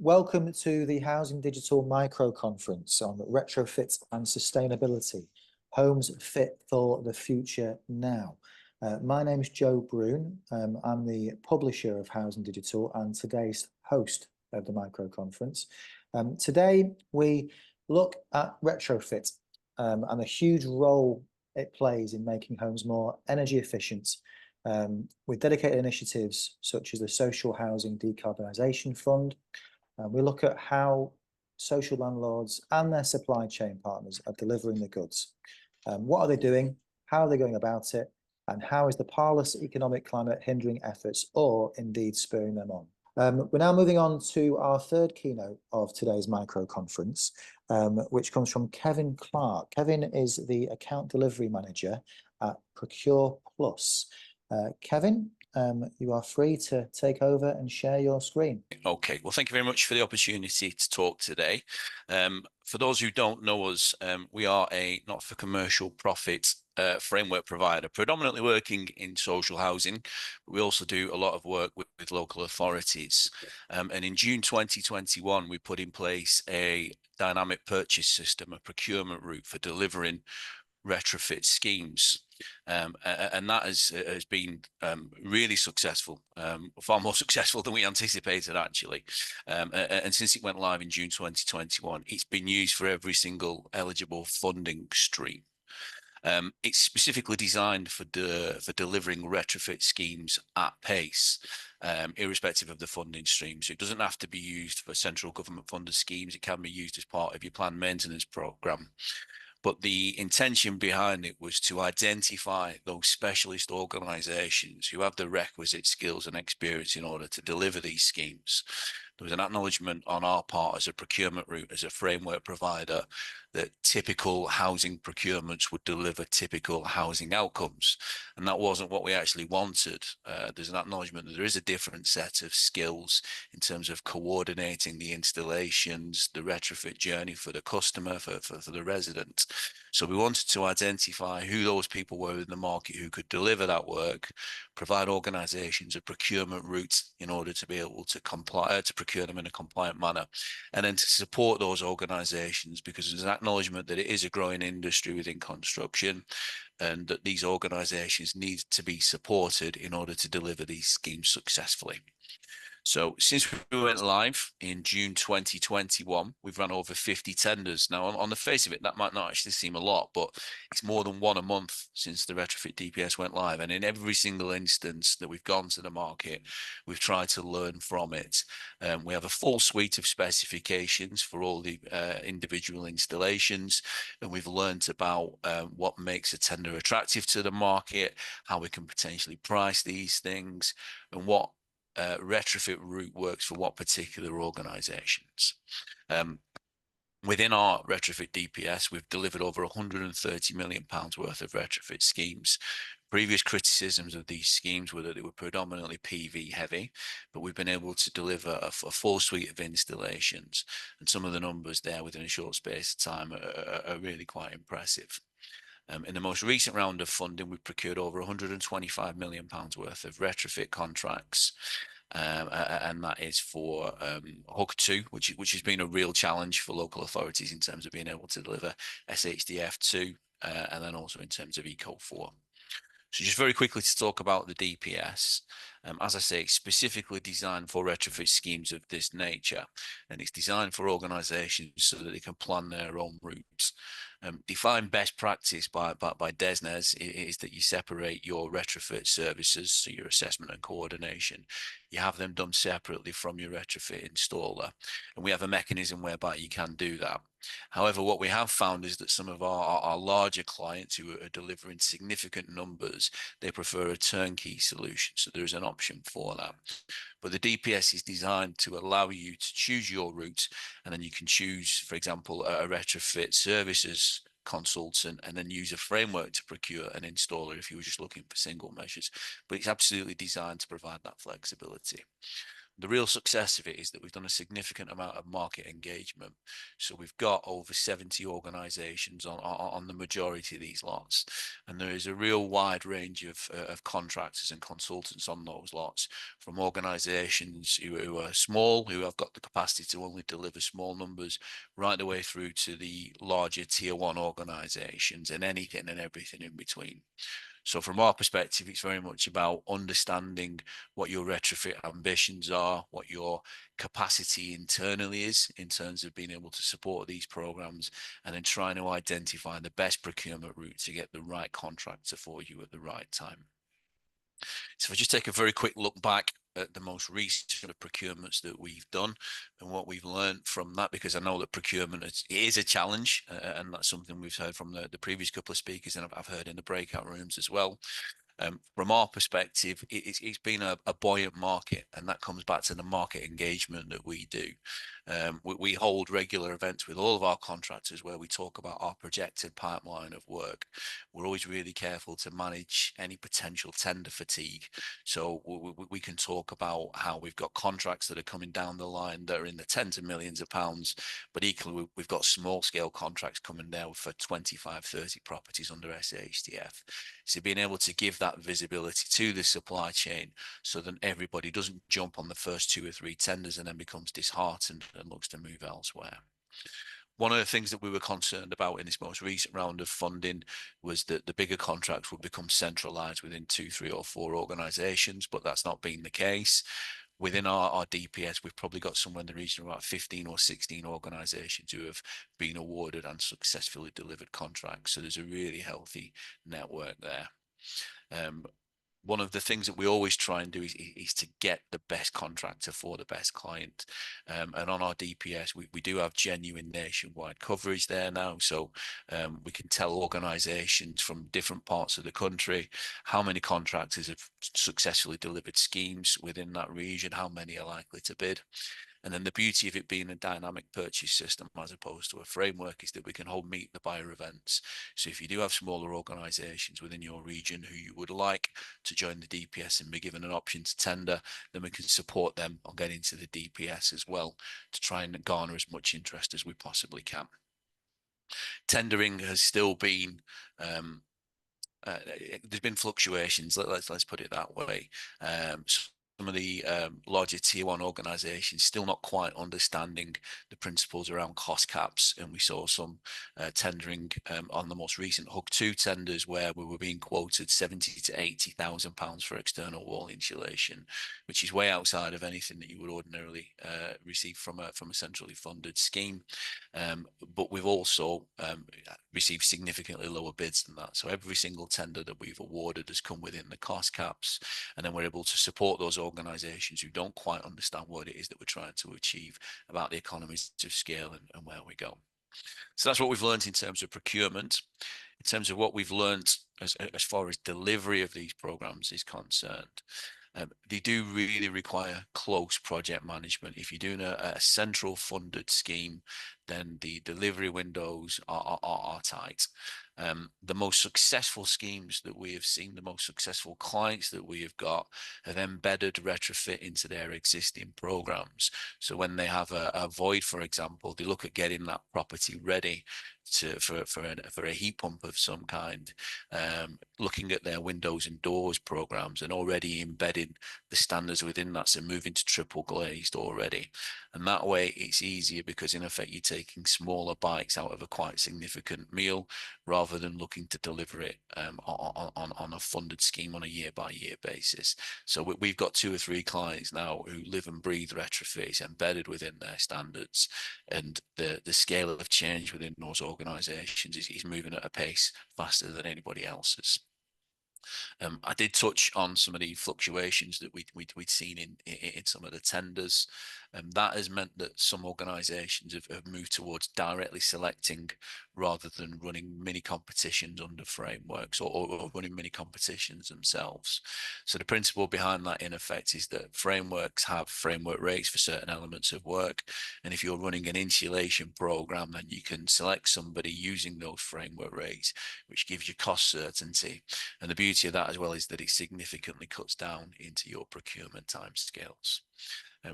Welcome to the Housing Digital Micro Conference on retrofit and sustainability. Homes fit for the future now. My name is Joe Broon. I'm the publisher of Housing Digital and today's host of the micro conference. Today we look at retrofit and the huge role it plays in making homes more energy efficient, with dedicated initiatives such as the Social Housing Decarbonisation Fund. We look at how social landlords and their supply chain partners are delivering the goods. What are they doing? How are they going about it? And how is the parlous economic climate hindering efforts or indeed spurring them on? We're now moving on to our third keynote of today's micro conference, which comes from Kevin Clarke. Kevin is the account delivery manager at Procure Plus. Kevin, you are free to take over and share your screen. Okay, well, thank you very much for the opportunity to talk today. For those who don't know us, we are a not-for-commercial profit framework provider, predominantly working in social housing, but we also do a lot of work with local authorities. And in June 2021, we put in place a dynamic purchase system, a procurement route for delivering retrofit schemes. And that has been really successful, far more successful than we anticipated, actually. And since it went live in June 2021, it's been used for every single eligible funding stream. It's specifically designed for delivering retrofit schemes at pace, irrespective of the funding stream. So it doesn't have to be used for central government funded schemes. It can be used as part of your planned maintenance programme. But the intention behind it was to identify those specialist organisations who have the requisite skills and experience in order to deliver these schemes. There was an acknowledgement on our part as a procurement route, as a framework provider, that typical housing procurements would deliver typical housing outcomes. And that wasn't what we actually wanted. There's an acknowledgement that there is a different set of skills in terms of coordinating the installations, the retrofit journey for the customer, for the resident. So we wanted to identify who those people were in the market who could deliver that work, provide organisations a procurement route in order to be able to comply, to procure them in a compliant manner, and then to support those organisations, because there's an acknowledgement that it is a growing industry within construction and that these organisations need to be supported in order to deliver these schemes successfully. So since we went live in June 2021, we've run over 50 tenders. Now, on the face of it, that might not actually seem a lot, but it's more than one a month since the retrofit DPS went live. And in every single instance that we've gone to the market, we've tried to learn from it. We have a full suite of specifications for all the individual installations, and we've learned about what makes a tender attractive to the market, how we can potentially price these things, and what retrofit route works for what particular organisations. Within our retrofit DPS, we've delivered over £130 million worth of retrofit schemes. Previous criticisms of these schemes were that they were predominantly PV heavy, but we've been able to deliver a full suite of installations. And some of the numbers there within a short space of time are really quite impressive. In the most recent round of funding, we've procured over £125 million worth of retrofit contracts. And that is for Hook 2, which has been a real challenge for local authorities in terms of being able to deliver SHDF2, and then also in terms of Eco 4. So just very quickly to talk about the DPS, as I say, it's specifically designed for retrofit schemes of this nature, and it's designed for organisations so that they can plan their own routes. Defined best practice by DESNZ is that you separate your retrofit services, so your assessment and coordination. You have them done separately from your retrofit installer, and we have a mechanism whereby you can do that. However, what we have found is that some of our larger clients who are delivering significant numbers, they prefer a turnkey solution, so there is an option for that. But the DPS is designed to allow you to choose your route, and then you can choose, for example, a retrofit services consultant and then use a framework to procure an installer if you were just looking for single measures. But it's absolutely designed to provide that flexibility. the real success of it is that we've done a significant amount of market engagement. So we've got over 70 organisations on the majority of these lots, and there is a real wide range of contractors and consultants on those lots, from organisations who are small, who have got the capacity to only deliver small numbers, right the way through to the larger tier one organisations, and anything and everything in between. So from our perspective, it's very much about understanding what your retrofit ambitions are, what your capacity internally is in terms of being able to support these programs, and then trying to identify the best procurement route to get the right contractor for you at the right time. So if I just take a very quick look back at the most recent procurements that we've done and what we've learned from that, because I know that procurement is a challenge, and that's something we've heard from the previous couple of speakers, and I've heard in the breakout rooms as well. From our perspective, it's been a buoyant market, and that comes back to the market engagement that we do. We hold regular events with all of our contractors where we talk about our projected pipeline of work. We're always really careful to manage any potential tender fatigue. So we can talk about how we've got contracts that are coming down the line that are in the tens of millions of pounds, but equally we've got small scale contracts coming now for 25, 30 properties under SHDF. So being able to give that visibility to the supply chain so that everybody doesn't jump on the first 2 or 3 tenders and then becomes disheartened and looks to move elsewhere. One of the things that we were concerned about in this most recent round of funding was that the bigger contracts would become centralized within 2, 3 or 4 organizations, but that's not been the case. Within our DPS, we've probably got somewhere in the region of about 15 or 16 organizations who have been awarded and successfully delivered contracts. So there's a really healthy network there. One of the things that we always try and do is to get the best contractor for the best client. And on our DPS, we do have genuine nationwide coverage there now. So we can tell organizations from different parts of the country how many contractors have successfully delivered schemes within that region, how many are likely to bid. And then the beauty of it being a dynamic purchase system as opposed to a framework is that we can hold meet the buyer events. So if you do have smaller organizations within your region who you would like to join the DPS and be given an option to tender, then we can support them on getting to the DPS as well to try and garner as much interest as we possibly can. Tendering has still been there's been fluctuations. Let's put it that way. Some of the larger tier one organizations still not quite understanding the principles around cost caps, and we saw some tendering on the most recent Hug 2 tenders where we were being quoted 70 to 80,000 pounds for external wall insulation, which is way outside of anything that you would ordinarily receive from a centrally funded scheme. But we've also received significantly lower bids than that. So every single tender that we've awarded has come within the cost caps, and then we're able to support those organizations who don't quite understand what it is that we're trying to achieve about the economies of scale and where we go. So that's what we've learned in terms of procurement. In terms of what we've learned as far as delivery of these programs is concerned, they do really require close project management. If you're doing a central funded scheme, then the delivery windows are tight. The most successful schemes that we have seen, the most successful clients that we have got, have embedded retrofit into their existing programs. So when they have a void, for example, they look at getting that property ready for a heat pump of some kind, looking at their windows and doors programs and already embedding the standards within that, so moving to triple glazed already. And that way it's easier because in effect you're taking smaller bites out of a quite significant meal rather than looking to deliver it on a funded scheme on a year by year basis. So we've got 2 or 3 clients now who live and breathe retrofit. It's embedded within their standards, and the scale of change within those organizations is moving at a pace faster than anybody else's. I did touch on some of the fluctuations that we'd seen in some of the tenders. That has meant that some organisations have moved towards directly selecting rather than running mini competitions under frameworks or running mini competitions themselves. So the principle behind that, in effect, is that frameworks have framework rates for certain elements of work. And if you're running an insulation programme, then you can select somebody using those framework rates, which gives you cost certainty. And the beauty of that as well is that it significantly cuts down into your procurement timescales.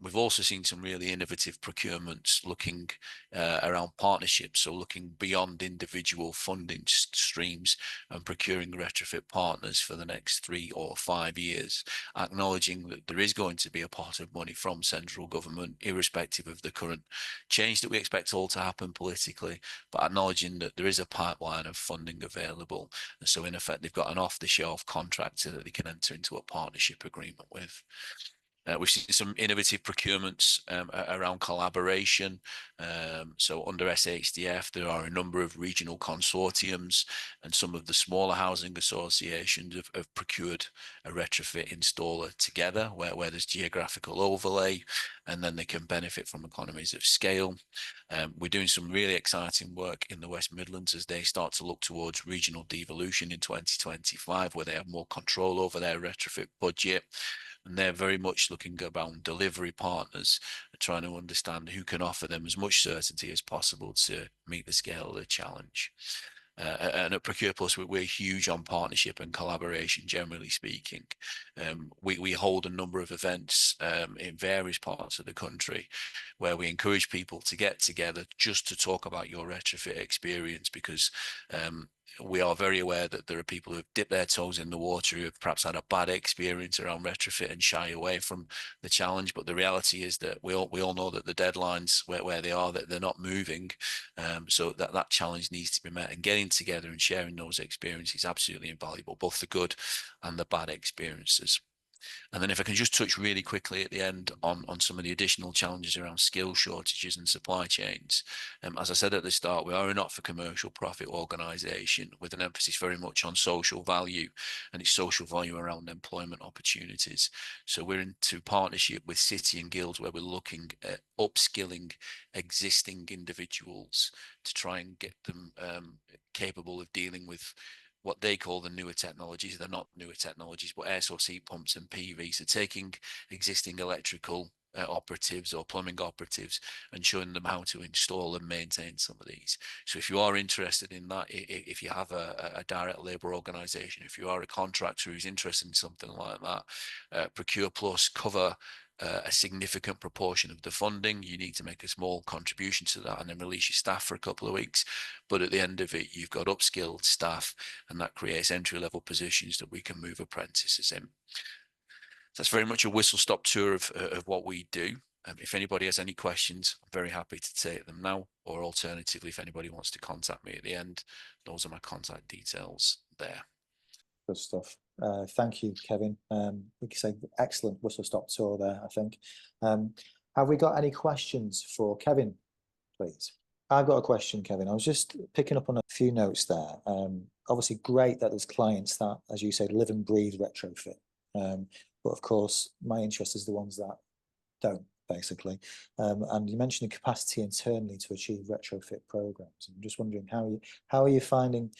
We've also seen some really innovative procurements looking around partnerships, so looking beyond individual funding streams and procuring retrofit partners for the next 3 or 5 years, acknowledging that there is going to be a pot of money from central government, irrespective of the current change that we expect all to happen politically, but acknowledging that there is a pipeline of funding available. And so in effect, they've got an off-the-shelf contractor that they can enter into a partnership agreement with. We've seen some innovative procurements around collaboration. So under SHDF, there are a number of regional consortiums, and some of the smaller housing associations have procured a retrofit installer together where there's geographical overlay, and then they can benefit from economies of scale. We're doing some really exciting work in the West Midlands as they start to look towards regional devolution in 2025, where they have more control over their retrofit budget. And they're very much looking about delivery partners, trying to understand who can offer them as much certainty as possible to meet the scale of the challenge. And at Procure Plus, we're huge on partnership and collaboration, generally speaking. We hold a number of events in various parts of the country where we encourage people to get together just to talk about your retrofit experience, because we are very aware that there are people who have dipped their toes in the water, who have perhaps had a bad experience around retrofit and shy away from the challenge. But the reality is that we all know that the deadlines where they are, that they're not moving. So that challenge needs to be met, and getting together and sharing those experiences is absolutely invaluable, both the good and the bad experiences. And then if I can just touch really quickly at the end on some of the additional challenges around skill shortages and supply chains. As I said at the start, we are a not-for-commercial profit organisation with an emphasis very much on social value, and its social value around employment opportunities. So we're into partnership with City and Guilds, where we're looking at upskilling existing individuals to try and get them capable of dealing with what they call the newer technologies. They're not newer technologies, but air source heat pumps and PV. So taking existing electrical operatives or plumbing operatives and showing them how to install and maintain some of these. So if you are interested in that, if you have a direct labour organisation, if you are a contractor who's interested in something like that, Procure Plus cover a significant proportion of the funding. You need to make a small contribution to that and then release your staff for a couple of weeks. But at the end of it, you've got upskilled staff, and that creates entry-level positions that we can move apprentices in. That's very much a whistle-stop tour of what we do. If anybody has any questions, I'm very happy to take them now, or alternatively, if anybody wants to contact me at the end, those are my contact details there. Good stuff. Thank you, Kevin. We can say excellent whistle-stop tour there, I think. Have we got any questions for Kevin, please? I've got a question, Kevin. I was just picking up on a few notes there. Obviously, great that there's clients that, as you say, live and breathe retrofit. But of course, my interest is the ones that don't, basically. And you mentioned the capacity internally to achieve retrofit programs. I'm just wondering how are you finding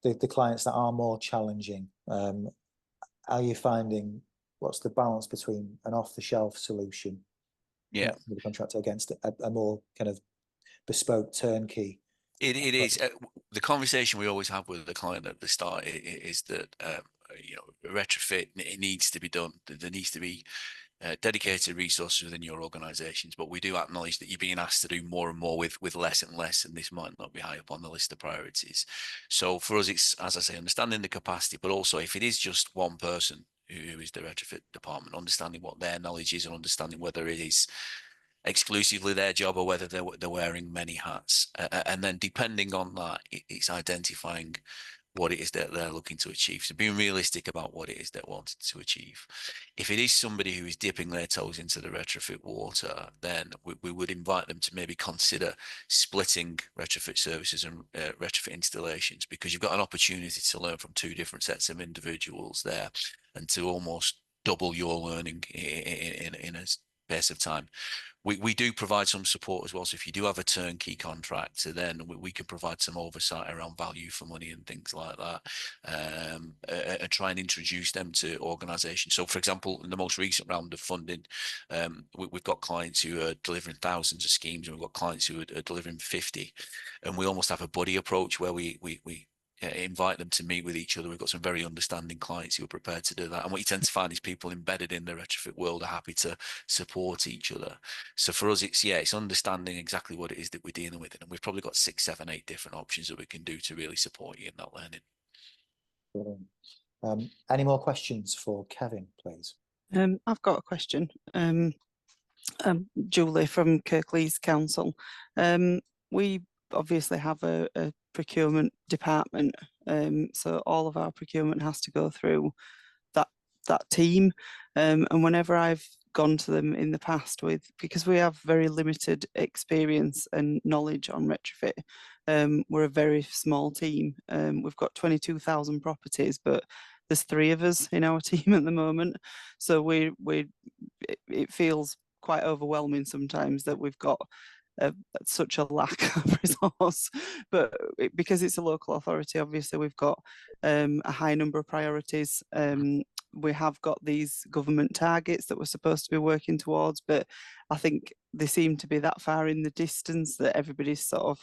the clients that are more challenging? Are you finding what's the balance between an off-the-shelf solution, Yeah, with the contractor, against a more kind of bespoke turnkey? it is. The conversation we always have with the client at the start is that retrofit, it needs to be done. There needs to be dedicated resources within your organizations, but we do acknowledge that you're being asked to do more and more with less and less, and this might not be high up on the list of priorities. So for us, it's, as I say, understanding the capacity, but also if it is just one person who is the retrofit department, understanding what their knowledge is and understanding whether it is exclusively their job or whether they're wearing many hats. And then depending on that, it's identifying what it is that they're looking to achieve. So being realistic about what it is they're wanting to achieve. If it is somebody who is dipping their toes into the retrofit water, then we would invite them to maybe consider splitting retrofit services and retrofit installations, because you've got an opportunity to learn from two different sets of individuals there, and to almost double your learning in a space of time. We do provide some support as well. So if you do have a turnkey contractor, then we can provide some oversight around value for money and things like that, and try and introduce them to organisations. So for example, in the most recent round of funding, we've got clients who are delivering thousands of schemes, and we've got clients who are delivering 50. And we almost have a buddy approach where we invite them to meet with each other. We've got some very understanding clients who are prepared to do that. And what you tend to find is people embedded in the retrofit world are happy to support each other. So for us, it's understanding exactly what it is that we're dealing with. And we've probably got 6, 7, 8 different options that we can do to really support you in that learning. Brilliant. Any more questions for Kevin, please? I've got a question. Julie from Kirklees Council. We obviously have a procurement department, so all of our procurement has to go through that team. And whenever I've gone to them in the past because we have very limited experience and knowledge on retrofit, we're a very small team. We've got 22,000 properties, but there's 3 of us in our team at the moment. So it feels quite overwhelming sometimes that we've got such a lack of resource. But because it's a local authority, obviously we've got a high number of priorities. We have got these government targets that we're supposed to be working towards, but I think they seem to be that far in the distance that everybody's sort of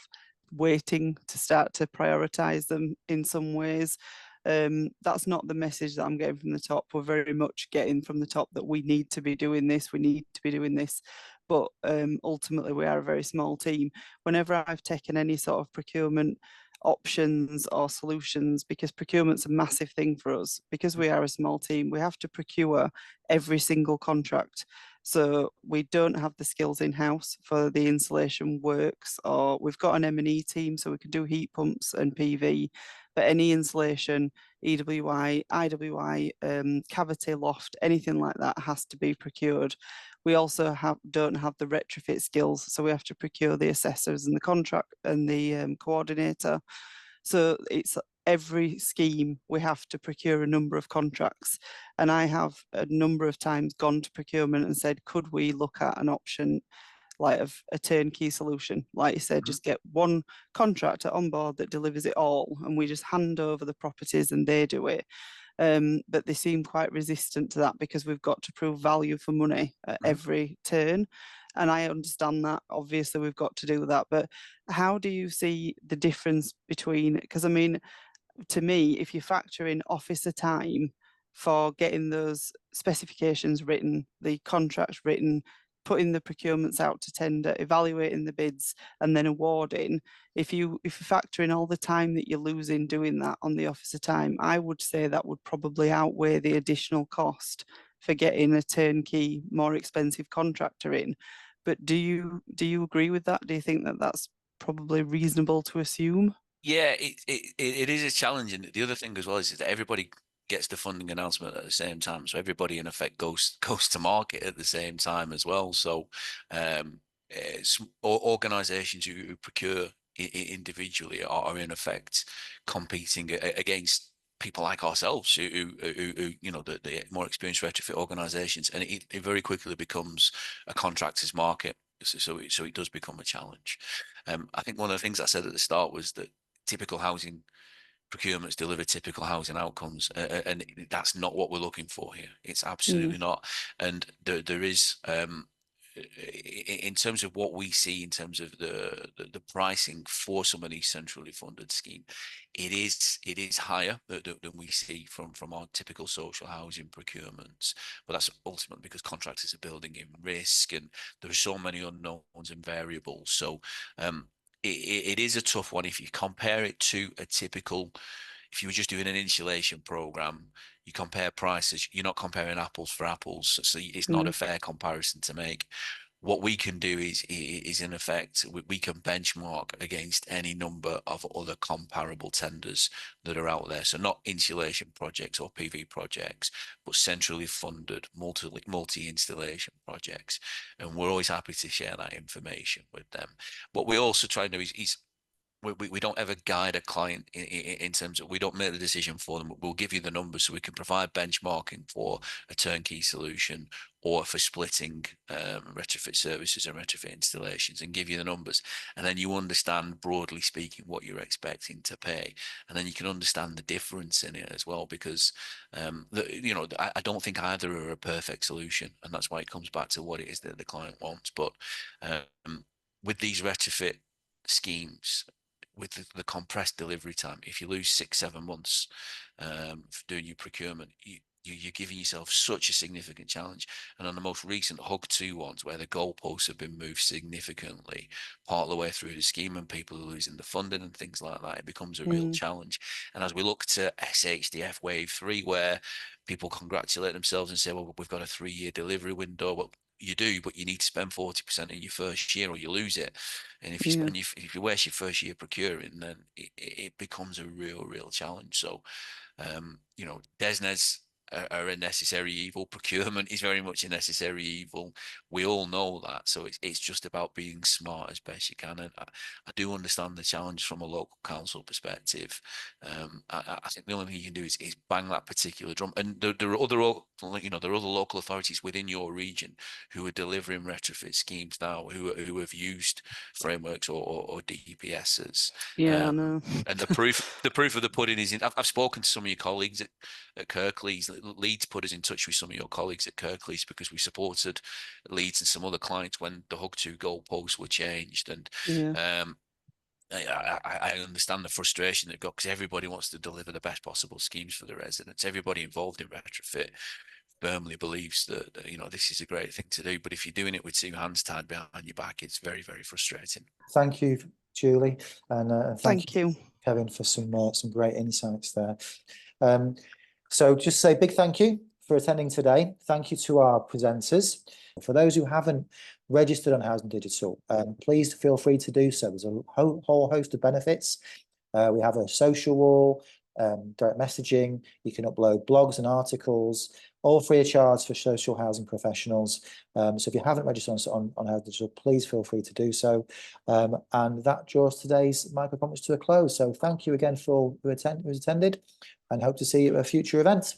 waiting to start to prioritise them in some ways. That's not the message that I'm getting from the top. We're very much getting from the top that we need to be doing this, we need to be doing this. But ultimately, we are a very small team. Whenever I've taken any sort of procurement options or solutions, because procurement's a massive thing for us, because we are a small team, we have to procure every single contract. So we don't have the skills in-house for the installation works, or we've got an M&E team, so we can do heat pumps and PV, but any installation, EWI, IWI, cavity loft, anything like that has to be procured. We also don't have the retrofit skills, so we have to procure the assessors and the contract and the coordinator. So it's every scheme we have to procure a number of contracts. And I have a number of times gone to procurement and said, could we look at an option like of a turnkey solution? Like you said, just get one contractor on board that delivers it all, and we just hand over the properties and they do it. But they seem quite resistant to that because we've got to prove value for money at every turn. And I understand that, obviously, we've got to do that. But how do you see the difference between, because I mean, to me, if you factor in officer time for getting those specifications written, the contracts written, putting the procurements out to tender, evaluating the bids, and then awarding, if you factor in all the time that you're losing doing that on the officer time, I would say that would probably outweigh the additional cost for getting a turnkey, more expensive contractor in. But do you agree with that? Do you think that that's probably reasonable to assume? Yeah, it is a challenge, and the other thing as well is that everybody gets the funding announcement at the same time, so everybody in effect goes to market at the same time as well. So, organisations who procure individually are in effect competing against people like ourselves who the more experienced retrofit organisations, and it very quickly becomes a contractor's market. So it does become a challenge. I think one of the things I said at the start was that typical housing procurements deliver typical housing outcomes, and that's not what we're looking for here. It's absolutely not. And there is, in terms of what we see in terms of the pricing for some of these centrally funded scheme, it is higher than we see from our typical social housing procurements. But that's ultimately because contractors are building in risk, and there are so many unknowns and variables. So it is a tough one if you compare it to a typical. If you were just doing an insulation program, you compare prices, you're not comparing apples for apples, so it's not a fair comparison to make. What we can do is in effect, we can benchmark against any number of other comparable tenders that are out there. So not insulation projects or PV projects, but centrally funded multi-installation projects. And we're always happy to share that information with them. What we also try to do is we don't ever guide a client in terms of, we don't make the decision for them. We'll give you the numbers so we can provide benchmarking for a turnkey solution or for splitting retrofit services and retrofit installations, and give you the numbers. And then you understand, broadly speaking, what you're expecting to pay. And then you can understand the difference in it as well, because, I don't think either are a perfect solution. And that's why it comes back to what it is that the client wants. But with these retrofit schemes, with the compressed delivery time, if you lose 6-7 months for doing your procurement, you're giving yourself such a significant challenge. And on the most recent Hug 2 ones, where the goalposts have been moved significantly part of the way through the scheme and people are losing the funding and things like that, it becomes a real challenge. And as we look to SHDF Wave 3, where people congratulate themselves and say, well, we've got a 3-year delivery window. Well, you do, but you need to spend 40% in your first year or you lose it. And if you spend if you waste your first year procuring, then it becomes a real challenge. So you know, DESNEs are a necessary evil. Procurement is very much a necessary evil. We all know that. So it's just about being smart as best you can. And I do understand the challenge from a local council perspective. I think the only thing you can do is bang that particular drum. And there are other, you know, there are other local authorities within your region who are delivering retrofit schemes now, who have used frameworks or DPSs. Yeah, I know. And the proof of the pudding is in. I've spoken to some of your colleagues at Kirklees. Leeds put us in touch with some of your colleagues at Kirklees because we supported Leeds and some other clients when the Hug 2 goalposts were changed. And I understand the frustration they've got because everybody wants to deliver the best possible schemes for the residents. Everybody involved in retrofit firmly believes that, you know, this is a great thing to do. But if you're doing it with 2 hands tied behind your back, it's very frustrating. Thank you, Julie, and Thank you. Kevin, for some great insights there. So just say a big thank you for attending today. Thank you to our presenters. For those who haven't registered on Housing Digital, please feel free to do so. There's a whole host of benefits. We have a social wall, direct messaging. You can upload blogs and articles, all free of charge for social housing professionals. So if you haven't registered on Housing Digital, please feel free to do so. And that draws today's micro conference to a close. So thank you again for all who attended, and hope to see you at a future event.